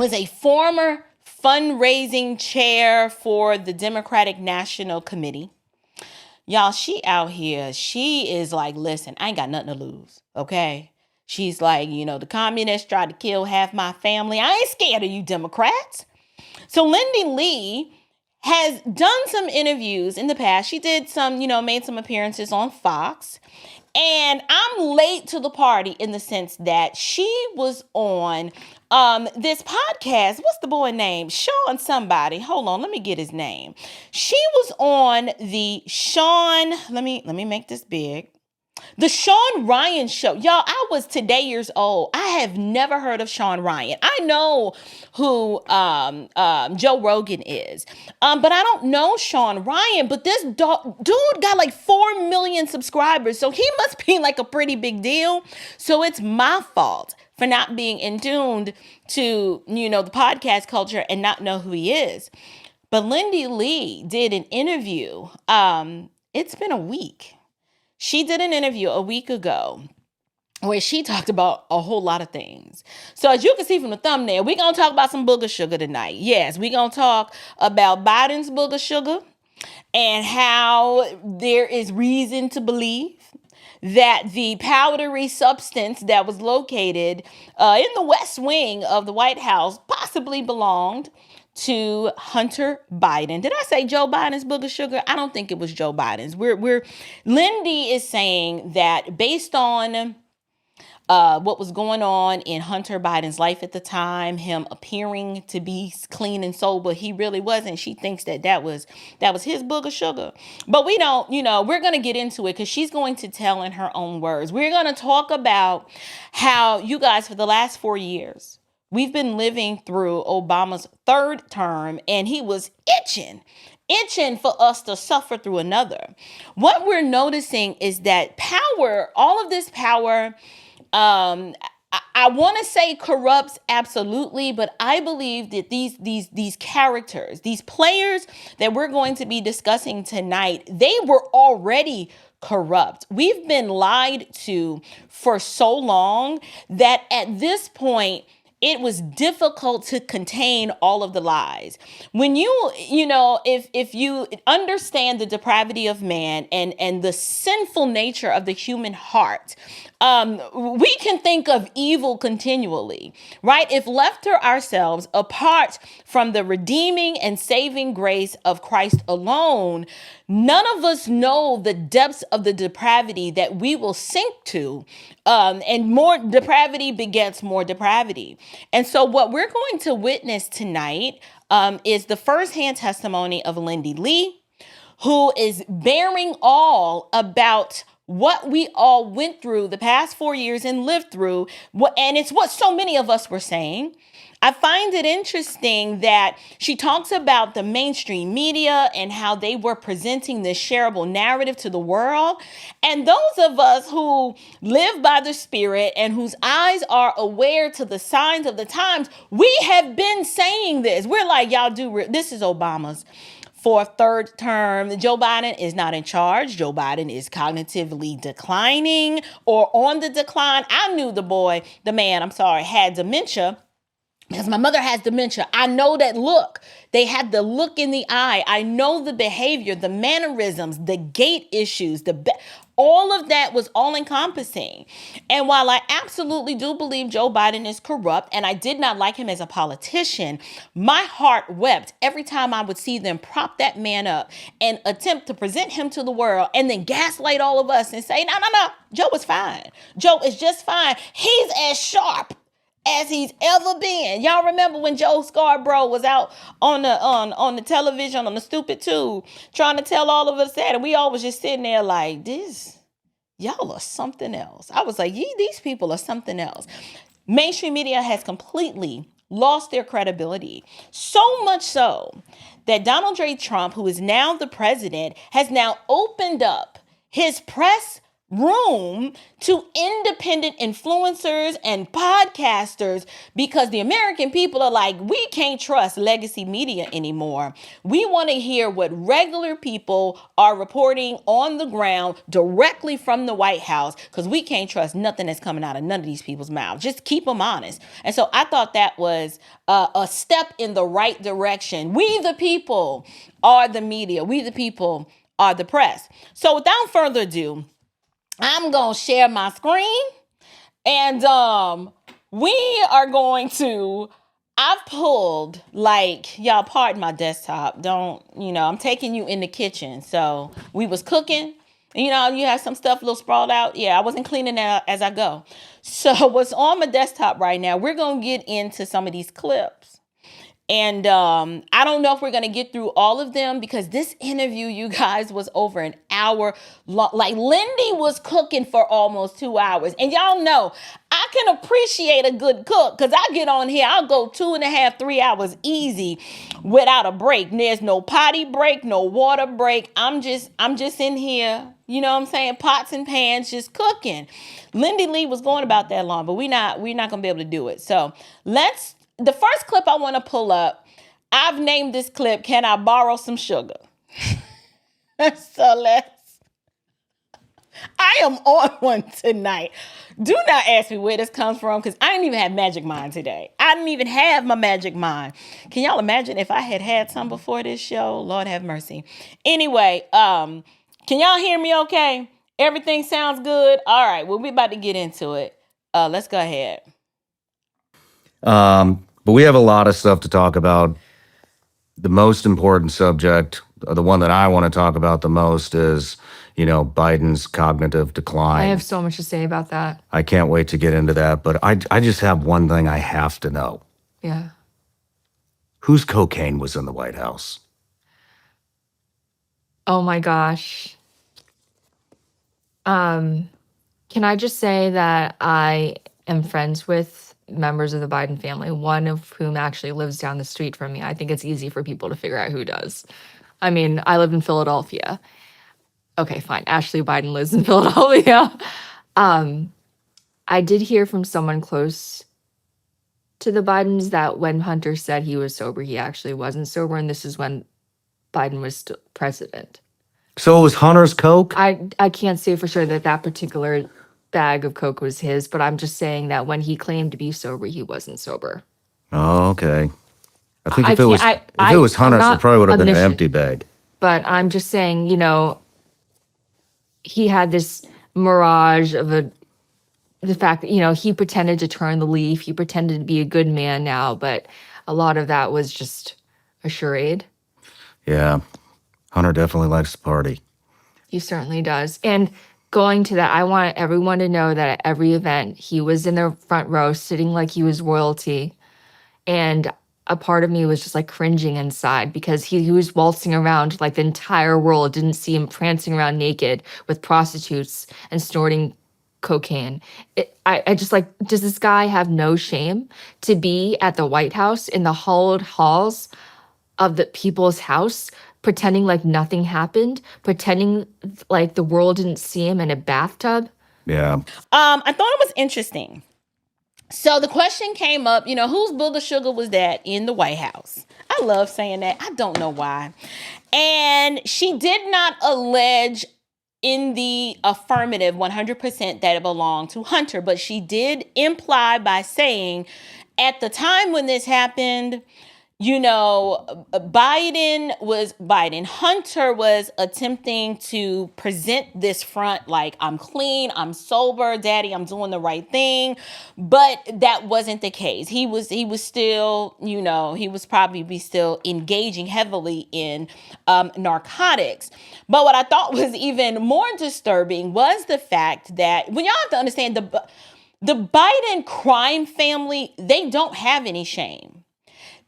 was a former fundraising chair for the Democratic National Committee. Y'all, she out here, she is like, listen, I ain't got nothing to lose, okay? She's like, the communists tried to kill half my family. I ain't scared of you Democrats. So Lindy Lee has done some interviews in the past. She did some, made some appearances on Fox. And I'm late to the party in the sense that she was on this podcast. What's the boy name? Sean somebody. Hold on, let me get his name. She was on the Sean, let me make this big. The Sean Ryan show. Y'all, I was today years old. I have never heard of Sean Ryan. I know who Joe Rogan is. But I don't know Sean Ryan. But this dude got like 4 million subscribers. So he must be like a pretty big deal. So it's my fault for not being in tuned to, the podcast culture and not know who he is. But Lindy Lee did an interview. It's been a week. She did an interview a week ago where she talked about a whole lot of things. So as you can see from the thumbnail, we're going to talk about some booger sugar tonight. Yes, we're going to talk about Biden's booger sugar and how there is reason to believe that the powdery substance that was located in the West Wing of the White House possibly belonged to Hunter Biden. Did I say Joe Biden's booger sugar? I don't think it was Joe Biden's. Lindy is saying that based on what was going on in Hunter Biden's life at the time, him appearing to be clean and sober, he really wasn't. She thinks that was his booger sugar. But we don't, we're going to get into it because she's going to tell in her own words. We're going to talk about how you guys, for the last 4 years, we've been living through Obama's third term, and he was itching for us to suffer through another. What we're noticing is that power, all of this power, I want to say corrupts, absolutely, but I believe that these characters, these players that we're going to be discussing tonight, they were already corrupt. We've been lied to for so long that at this point, it was difficult to contain all of the lies. When if you understand the depravity of man and the sinful nature of the human heart, we can think of evil continually, right? If left to ourselves, apart from the redeeming and saving grace of Christ alone, none of us know the depths of the depravity that we will sink to. And more depravity begets more depravity. And so what we're going to witness tonight is the firsthand testimony of Lindy Lee, who is bearing all about what we all went through the past 4 years and lived through. And it's what so many of us were saying. I find it interesting that she talks about the mainstream media and how they were presenting this shareable narrative to the world. And those of us who live by the Spirit and whose eyes are aware to the signs of the times, we have been saying this. We're like, y'all this is Obama's third term. Joe Biden is not in charge. Joe Biden is cognitively declining or on the decline. I knew the man, had dementia. Because my mother has dementia. I know that look. They had the look in the eye. I know the behavior, the mannerisms, the gait issues, all of that was all encompassing. And while I absolutely do believe Joe Biden is corrupt and I did not like him as a politician, my heart wept every time I would see them prop that man up and attempt to present him to the world and then gaslight all of us and say, no, Joe is fine. Joe is just fine. He's as sharp as he's ever been. Y'all remember when Joe Scarborough was out on the television, on the stupid tube, trying to tell all of us that, and we all was just sitting there like, y'all are something else. I was like, these people are something else. Mainstream media has completely lost their credibility. So much so that Donald J. Trump, who is now the president, has now opened up his press room to independent influencers and podcasters because the American people are like, we can't trust legacy media anymore. We want to hear what regular people are reporting on the ground directly from the White House because we can't trust nothing that's coming out of none of these people's mouths. Just keep them honest. And so I thought that was a step in the right direction. We the people are the media. We the people are the press. So without further ado, I'm going to share my screen and we are going to, I've pulled, like, y'all pardon my desktop. I'm taking you in the kitchen. So we was cooking. You have some stuff a little sprawled out. Yeah, I wasn't cleaning that as I go. So what's on my desktop right now, we're going to get into some of these clips. And I don't know if we're going to get through all of them because this interview, you guys, was over an hour long. Like, Lindy was cooking for almost 2 hours. And y'all know, I can appreciate a good cook because I get on here, I'll go 2.5, 3 hours easy without a break. There's no potty break, no water break. I'm just in here, you know what I'm saying? Pots and pans, just cooking. Lindy Lee was going about that long, but we're not going to be able to do it. So the first clip I want to pull up, I've named this clip, Can I Borrow Some Sugar? So I am on one tonight. Do not ask me where this comes from because I didn't even have Magic Mind today. I didn't even have my Magic Mind. Can y'all imagine if I had some before this show? Lord have mercy. Anyway, can y'all hear me okay? Everything sounds good? All right, well, we're about to get into it. Let's go ahead. But we have a lot of stuff to talk about. The most important subject, the one that I want to talk about the most is, Biden's cognitive decline. I have so much to say about that. I can't wait to get into that, but I just have one thing I have to know. Yeah. Whose cocaine was in the White House? Oh my gosh. Can I just say that I am friends with members of the Biden family, one of whom actually lives down the street from me. I think it's easy for people to figure out who does. I mean, I live in Philadelphia. Okay, fine. Ashley Biden lives in Philadelphia. I did hear from someone close to the Bidens that when Hunter said he was sober, he actually wasn't sober, and this is when Biden was still president. So it was Hunter's coke? I can't say for sure that particular bag of coke was his, but I'm just saying that when he claimed to be sober, he wasn't sober. Oh, okay. I think if it was Hunter's, it probably would have been an empty bag. But I'm just saying, he had this mirage of the fact that, he pretended to turn the leaf. He pretended to be a good man now, but a lot of that was just a charade. Yeah. Hunter definitely likes to party. He certainly does. And going to that, I want everyone to know that at every event, he was in the front row, sitting like he was royalty. And a part of me was just like cringing inside because he was waltzing around like the entire world didn't see him prancing around naked with prostitutes and snorting cocaine. I just like, does this guy have no shame to be at the White House in the hollowed halls of the people's house, pretending like nothing happened, pretending like the world didn't see him in a bathtub? Yeah. I thought it was interesting. So the question came up, whose Booger sugar was that in the White House? I love saying that. I don't know why. And she did not allege in the affirmative 100% that it belonged to Hunter, but she did imply by saying at the time when this happened, Hunter was attempting to present this front like, I'm clean, I'm sober, daddy, I'm doing the right thing. But that wasn't the case. He was still, he was probably still engaging heavily in narcotics. But what I thought was even more disturbing was the fact that when y'all have to understand the Biden crime family, they don't have any shame.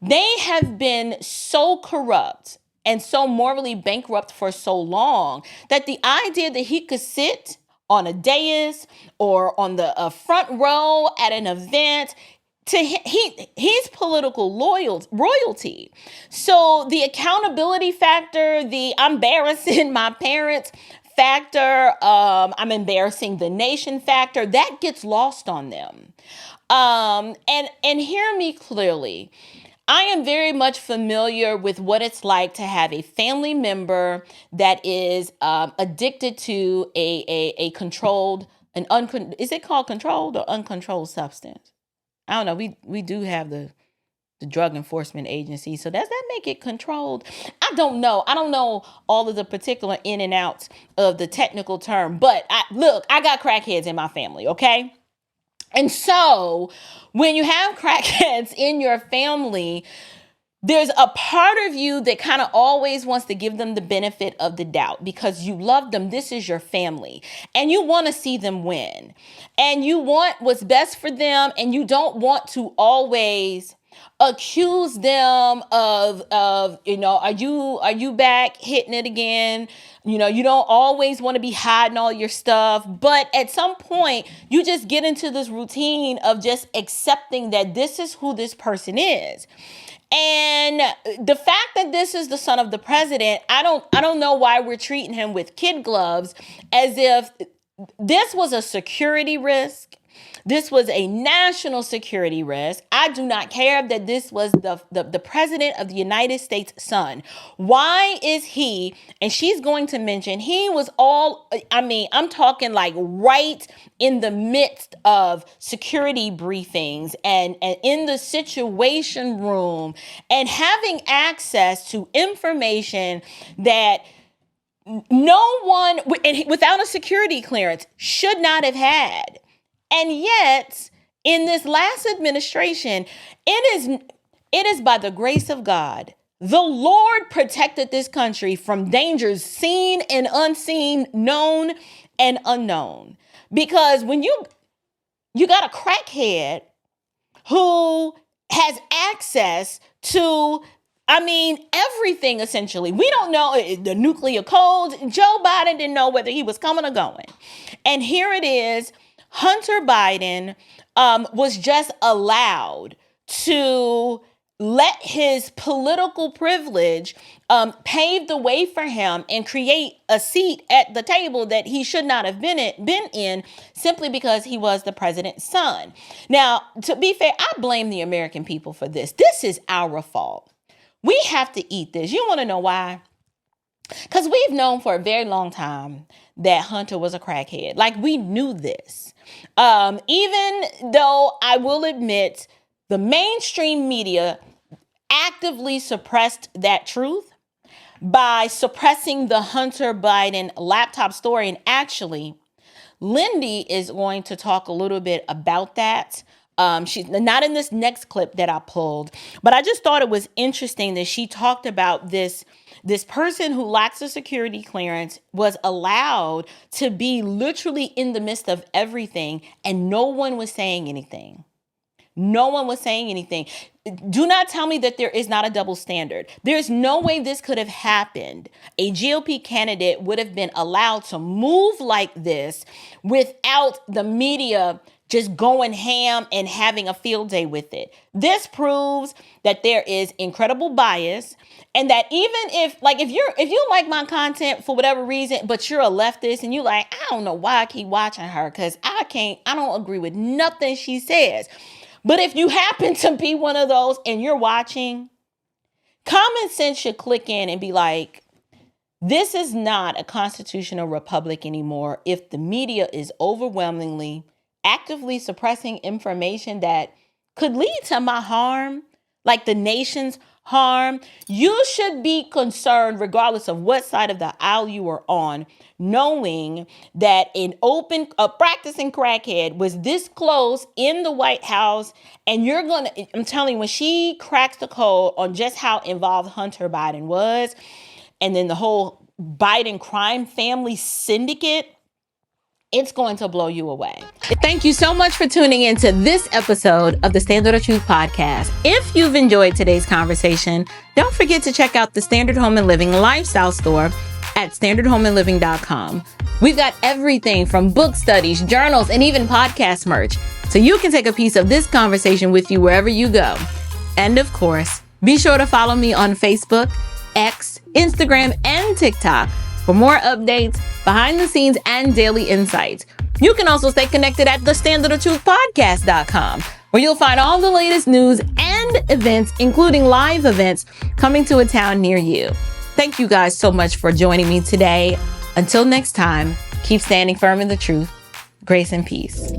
They have been so corrupt and so morally bankrupt for so long that the idea that he could sit on a dais or on the front row at an event, he's political royalty. So the accountability factor, the embarrassing my parents factor, I'm embarrassing the nation factor, that gets lost on them. And hear me clearly. I am very much familiar with what it's like to have a family member that is addicted to a controlled, is it called controlled or uncontrolled substance? I don't know. We do have the Drug Enforcement Agency. So does that make it controlled? I don't know. I don't know all of the particular in and outs of the technical term. But I got crackheads in my family, okay? And so when you have crackheads in your family, there's a part of you that kind of always wants to give them the benefit of the doubt because you love them. This is your family and you want to see them win and you want what's best for them. And you don't want to always accuse them of, are you back hitting it again? You don't always want to be hiding all your stuff. But at some point, you just get into this routine of just accepting that this is who this person is. And the fact that this is the son of the president, I don't know why we're treating him with kid gloves as if this was a security risk. This was a national security risk. I do not care that this was the president of the United States' son. Why is he, and she's going to mention, he was I'm talking like right in the midst of security briefings and in the situation room and having access to information that no one without a security clearance should not have had. And yet, in this last administration, it is by the grace of God, the Lord protected this country from dangers seen and unseen, known and unknown. Because when you got a crackhead who has access to everything essentially. We don't know the nuclear codes. Joe Biden didn't know whether he was coming or going. And here it is. Hunter Biden was just allowed to let his political privilege pave the way for him and create a seat at the table that he should not have been in simply because he was the president's son. Now, to be fair, I blame the American people for this. This is our fault. We have to eat this. You want to know why? Because we've known for a very long time that Hunter was a crackhead. Like, we knew this. Even though I will admit the mainstream media actively suppressed that truth by suppressing the Hunter Biden laptop story. And actually, Lindy is going to talk a little bit about that. She's not in this next clip that I pulled, but I just thought it was interesting that she talked about this person who lacks a security clearance was allowed to be literally in the midst of everything, and no one was saying anything. No one was saying anything. Do not tell me that there is not a double standard. There's no way this could have happened. A GOP candidate would have been allowed to move like this without the media just going ham and having a field day with it. This proves that there is incredible bias, and that even if you like my content for whatever reason, but you're a leftist and you like, I don't know why I keep watching her because I don't agree with nothing she says. But if you happen to be one of those and you're watching, common sense should click in and be like, this is not a constitutional republic anymore if the media is overwhelmingly actively suppressing information that could lead to my harm, like the nation's harm. You should be concerned, regardless of what side of the aisle you are on, knowing that a practicing crackhead was this close in the White House. And I'm telling you, when she cracks the code on just how involved Hunter Biden was, and then the whole Biden crime family syndicate, it's going to blow you away. Thank you so much for tuning into this episode of the Standard of Truth podcast. If you've enjoyed today's conversation, don't forget to check out the Standard Home and Living lifestyle store at standardhomeandliving.com. We've got everything from book studies, journals, and even podcast merch, so you can take a piece of this conversation with you wherever you go. And of course, be sure to follow me on Facebook, X, Instagram, and TikTok for more updates, behind the scenes, and daily insights. You can also stay connected at thestandardofTruthpodcast.com, where you'll find all the latest news and events, including live events coming to a town near you. Thank you guys so much for joining me today. Until next time, keep standing firm in the truth. Grace and peace.